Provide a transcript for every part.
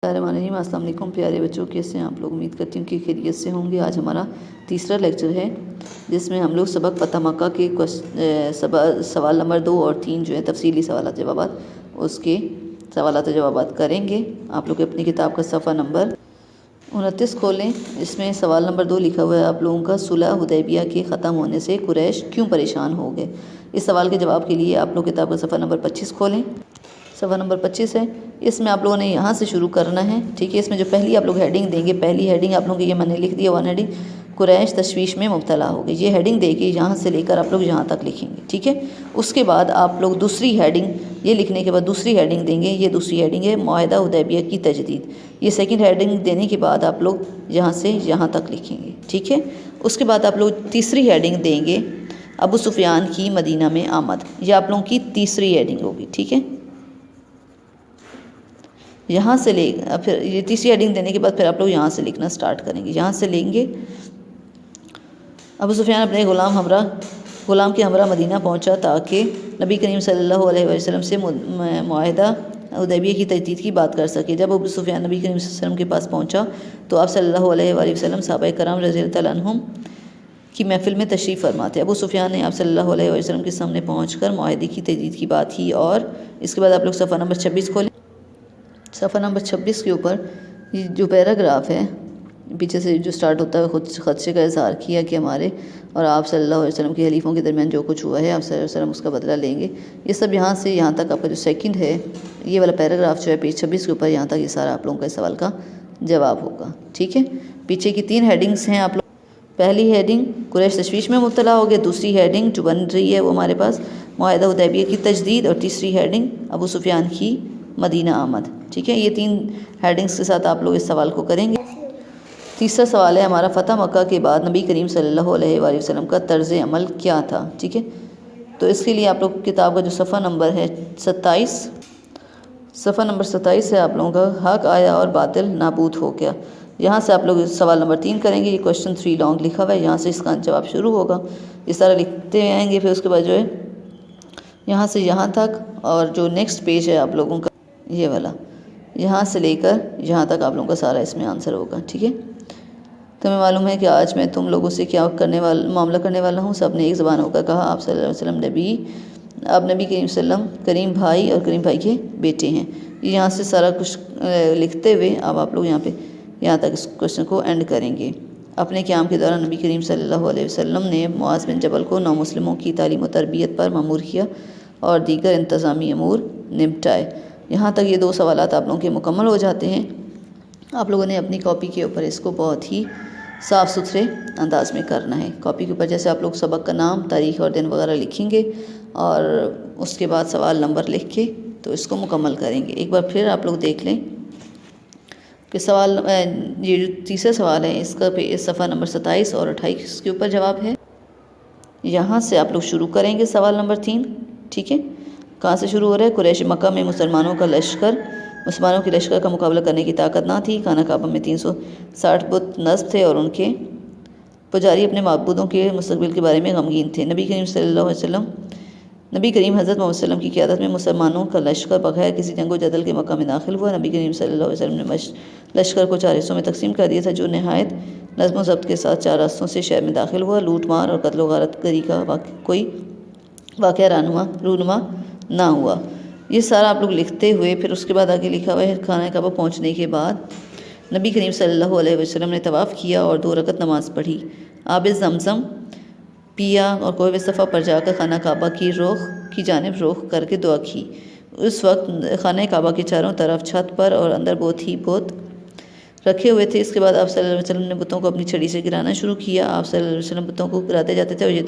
अस्सलाम वालेकुम प्यारे बच्चों, कैसे हैं आप लोग। उम्मीद करती हूँ कि खैरियत से होंगे। आज हमारा तीसरा लेक्चर है जिसमें हम लोग सबक फतह मक्का के सवाल नंबर 2 और 3 जो है तफसीली सवाल जवाबात, उसके सवाल जवाबात करेंगे। आप लोग अपनी किताब का सफ़ा नंबर 29 खोलें। इसमें सवाल नंबर 2 लिखा हुआ है, आप लोगों का सुलह हुदैबिया के ख़त्म होने से कुरैश क्यों परेशान हो गए। इस सवाल के जवाब के लिए आप लोग किताब का सफ़ा नंबर 25 खोलें। सफ़ा नंबर 25 है। इसमें आप लोगों ने यहाँ से शुरू करना है, ठीक है। इसमें जो पहली आप लोग हेडिंग देंगे, पहली हेडिंग आप लोगों की ये मैंने लिख दिया, 1 हेडिंग कुरैश तशवीश में मुब्तला हो गई। ये हेडिंग दे के यहाँ से लेकर आप लोग यहाँ तक लिखेंगे, ठीक है। उसके बाद आप लोग दूसरी हेडिंग, ये लिखने के बाद दूसरी हेडिंग देंगे। ये दूसरी हेडिंग है मुआहदा हुदैबिया की तजदीद। ये सेकंड हेडिंग देने के बाद आप लोग यहाँ से यहाँ तक लिखेंगे, ठीक है। उसके बाद आप लोग तीसरी हेडिंग देंगे, अबू सुफियान की मदीना में आमद। ये आप लोगों की तीसरी हेडिंग होगी, ठीक है। यहाँ से ले फिर ये तीसरी हेडिंग देने के बाद फिर आप लोग यहाँ से लिखना स्टार्ट करेंगे। यहाँ से लेंगे, अबू सुफियान अपने ग़ुलाम के हमरा मदीना पहुँचा ताकि नबी करीम सल्लल्लाहु अलैहि वसल्लम से मुआहदा हुदैबिया की तजदीद की बात कर सके। जब अबू सुफियान नबी करीम सल्लल्लाहु अलैहि वसल्लम के पास पहुँचा तो आप सल्लल्लाहु अलैहि वसल्लम सहाबा कराम रज़ियल्लाहु अन्हुम की महफ़िल में तशरीफ़ फरमाते। अबू सुफियान ने आप सल्लल्लाहु अलैहि वसल्लम के सामने पहुँचकर मुआहदे की तजदीद की बात की। और इसके बाद आप लोग सफ़ा नंबर 26 खोलें। सफ़ा नंबर 26 के ऊपर ये जो पैराग्राफ है पीछे से जो स्टार्ट होता है, खुद ख़दशे का इज़हार किया कि हमारे और आप सल्लल्लाहु अलैहि वसल्लम के खलीफों के दरमियान जो कुछ हुआ है, आप सल्लल्लाहु अलैहि वसल्लम उसका बदला लेंगे। ये सब यहाँ से यहाँ तक आपका जो सेकंड है, ये वाला पैराग्राफ जो है पेज 26 के ऊपर, यहाँ तक ये सारा आप लोगों का इस सवाल का जवाब होगा, ठीक है। पीछे की 3 हेडिंग्स हैं। आप लोग पहली हेडिंग कुरैश तशवीश में मुब्तला हो गए, दूसरी हेडिंग जो बन रही है वो हमारे पास मुआहदा हुदैबिया की तजदीद, और तीसरी हेडिंग अबू सुफियान की मदीना आमद, ठीक है। ये 3 हेडिंग्स के साथ आप लोग इस सवाल को करेंगे। तीसरा सवाल है हमारा, फ़तह मक्का के बाद नबी करीम सल्लल्लाहु अलैहि वसल्लम का तर्ज़ अमल क्या था, ठीक है। तो इसके लिए आप लोग किताब का जो सफ़ा नंबर है 27, सफ़ा नंबर 27 है आप लोगों का, हक आया और बातिल नाबूद हो गया। यहाँ से आप लोग सवाल नंबर 3 करेंगे। ये क्वेश्चन 3 लॉन्ग लिखा हुआ है, यहाँ से इसका जवाब शुरू होगा। इस तरह लिखते आएंगे। फिर उसके बाद जो है यहाँ से यहाँ तक, और जो नेक्स्ट पेज है आप लोगों का ये वाला, यहाँ से लेकर यहाँ तक आप लोगों का सारा इसमें आंसर होगा, ठीक है। तुम्हें मालूम है कि आज मैं तुम लोगों से क्या मामला करने वाला हूँ। सब ने एक ज़बान होकर कहा, आप सल्लल्लाहु अलैहि वसल्लम अब नबी करीम सल्लम करीम भाई और करीम भाई के बेटे हैं। यहाँ से सारा कुछ लिखते हुए अब आप लोग यहाँ तक इस क्वेश्चन को एंड करेंगे। अपने क़याम के दौरान नबी करीम सल्लल्लाहु अलैहि वसल्लम ने मुआज़ बिन जबल को नौ-मुस्लिमों की तालीम और तरबियत पर मामूर किया और दीगर इंतज़ामी अमूर निपटाए। यहाँ तक ये 2 सवालात आप लोगों के मुकम्मल हो जाते हैं। आप लोगों ने अपनी कॉपी के ऊपर इसको बहुत ही साफ़ सुथरे अंदाज में करना है। कॉपी के ऊपर जैसे आप लोग सबक का नाम, तारीख़ और दिन वगैरह लिखेंगे और उसके बाद सवाल नंबर लिख के तो इसको मुकम्मल करेंगे। एक बार फिर आप लोग देख लें कि सवाल ये जो तीसरा सवाल है इसका सफ़ा नंबर 27 और 28 के ऊपर जवाब है। यहाँ से आप लोग शुरू करेंगे सवाल नंबर 3, ठीक है। कहाँ से शुरू हो रहा है? कुरैश मक्का में मुसलमानों के लश्कर का मुकाबला करने की ताकत ना थी। खाना काबा में 360 बुत नस्ब थे और उनके पुजारी अपने माबूदों के मुस्तकबिल के बारे में गमगीन थे। नबी करीम हज़रत मोहम्मद सल्लम की क़यादत में मुसलमानों का लश्कर बगैर किसी जंगो जदल के मक्का में दाखिल हुआ। नबी करीम सल्लल्लाहु अलैहि वसल्लम ने लश्कर को 4 हिस्सों में तकसीम कर दिया था, जो नहायत नज़्म व ज़ब्त के साथ 4 रास्तों से शहर में दाखिल हुआ। लूट मार और कत्ल गारत गरी का कोई वाक़या रूनुमा ना हुआ। ये सारा आप लोग लिखते हुए फिर उसके बाद आगे लिखा हुआ है, खाना काबा पहुँचने के बाद नबी करीम सल्लल्लाहु अलैहि वसल्लम ने तवाफ़ किया और 2 रकत नमाज़ पढ़ी। आब ज़मज़म पिया और कोहे सफ़ा पर जाकर खाना काबा की जानिब रुख करके दुआ की। उस वक्त खाना काबा के चारों तरफ छत पर और अंदर बहुत रखे हुए थे। इसके बाद आप सल्लल्लाहु अलैहि वसल्लम ने बुतों को अपनी छड़ी से गिराना शुरू किया। आप सल्लल्लाहु अलैहि वसल्लम बुतों को गिराते जाते थे और ये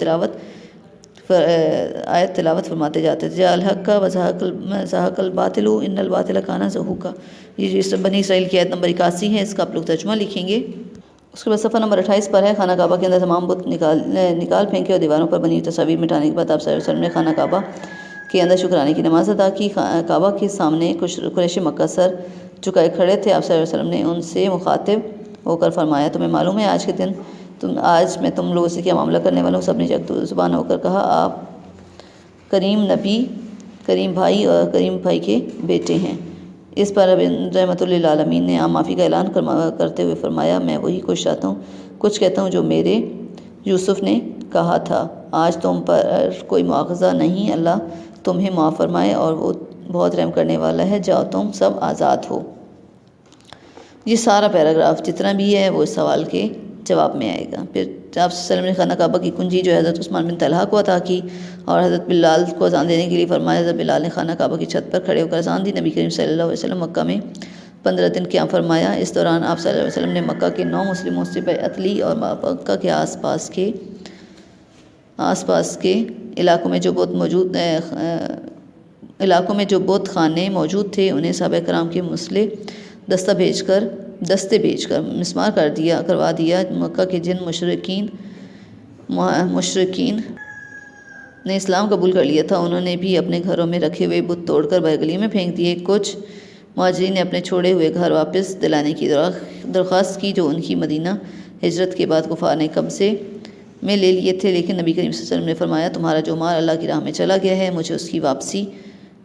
आयत तिलावत फरमाते जाते थे, अल हक़ व ज़हक़ल बातिलु इन्नल बातिला काना ज़हूक़ा। ये जो बनी इसराइल की आयत नंबर 81 है, इसका आप लोग तर्जुमा लिखेंगे। उसके बाद सफ़ा नंबर 28 पर है, खाना काबा के अंदर तमाम बुत निकाल फेंके और दीवारों पर बनी तस्वीर मिटाने के बाद आप सल्लल्लाहु अलैहि वसल्लम ने खाना काबा के अंदर शुक्राने की नमाज़ अदा की। काबा के सामने कुछ कुरैशी मक्का सर झुकाए खड़े थे। आप सल्लल्लाहु अलैहि वसल्लम ने उनसे मुखातिब होकर फरमाया, तुम्हें मालूम है आज के दिन आज मैं तुम लोगों से क्या मामला करने वाला हूँ। सब ने ज़ुबान होकर कहा, आप करीम भाई और करीम भाई के बेटे हैं। इस पर रहमतुल्लिल आलमीन ने आम माफ़ी का ऐलान करते हुए फरमाया, मैं वही कुछ कहता हूँ जो मेरे यूसुफ ने कहा था। आज तुम पर कोई मुआवजा नहीं, अल्लाह तुम्हें माफ़ फरमाए और वो बहुत रहम करने वाला है। जाओ तुम सब आज़ाद हो। ये सारा पैराग्राफ जितना भी है वो इस सवाल के जवाब में आएगा। फिर आप सल्लल्लाहु अलैहि वसल्लम ने खाना काबा की कुंजी जो है हज़रत उस्मान बिन तलहा को अता की और हज़रत बिलाल को अज़ान देने के लिए फरमाया। हज़रत बिलाल ने खाना काबा की छत पर खड़े होकर अज़ान दी। नबी करीम सल्लल्लाहु अलैहि वसल्लम मक्का में 15 दिन क़याम फरमाया। इस दौरान आप सल्लल्लाहु अलैहि वसल्लम ने मक्का के 9 मुस्लिमों से बैअत ली और मक्का के आसपास के इलाकों में जो बुत खाने मौजूद थे उन्हें सहाबा कराम के दस्ते भेजकर मिस्मार करवा दिया। मक्का के जिन मुशरिकीन ने इस्लाम कबूल कर लिया था उन्होंने भी अपने घरों में रखे हुए बुत तोड़कर बगलियों में फेंक दिए। कुछ मुहाजिरीन ने अपने छोड़े हुए घर वापस दिलाने की दरख्वास्त की जो उनकी मदीना हिजरत के बाद कुफार ने कब्ज़े में ले लिए थे, लेकिन नबी करीम सल्लल्लाहु अलैहि वसल्लम ने फरमाया, तुम्हारा जो माल अल्लाह की राह में चला गया है मुझे उसकी वापसी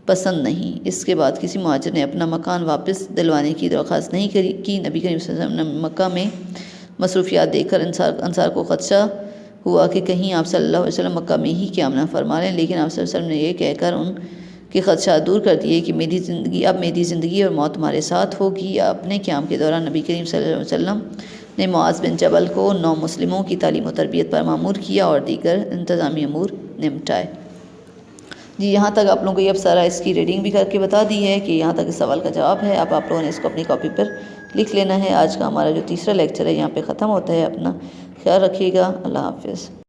पसंद नहीं। इसके बाद किसी मुहाजिर ने अपना मकान वापस दिलवाने की दरख्वास्त नहीं की। नबी करीम सल्लल्लाहु अलैहि वसल्लम ने मक्का में मसरूफियात देखकर अंसार को खदशा हुआ कि कहीं आप सल्लल्लाहु अलैहि वसल्लम मक्का में ही क़याम न फरमा लें, लेकिन आप सल्लल्लाहु अलैहि वसल्लम ने यह कहकर उनके खदशा दूर कर दिए कि मेरी ज़िंदगी और मौत तुम्हारे साथ होगी। अपने क़याम के दौरान नबी करीम सल्लल्लाहु अलैहि वसल्लम ने मुआज़ बिन जबल को 9 मुस्लिमों की तालीम और तरबियत पर मामूर किया और दीगर इंतज़ामी अमूर निपटाए। जी, यहाँ तक आप लोगों को ये अब सारा इसकी रीडिंग भी करके बता दी है कि यहाँ तक इस सवाल का जवाब है। अब आप लोगों ने इसको अपनी कॉपी पर लिख लेना है। आज का हमारा जो तीसरा लेक्चर है यहाँ पे ख़त्म होता है। अपना ख्याल रखिएगा। अल्लाह हाफ़िज़।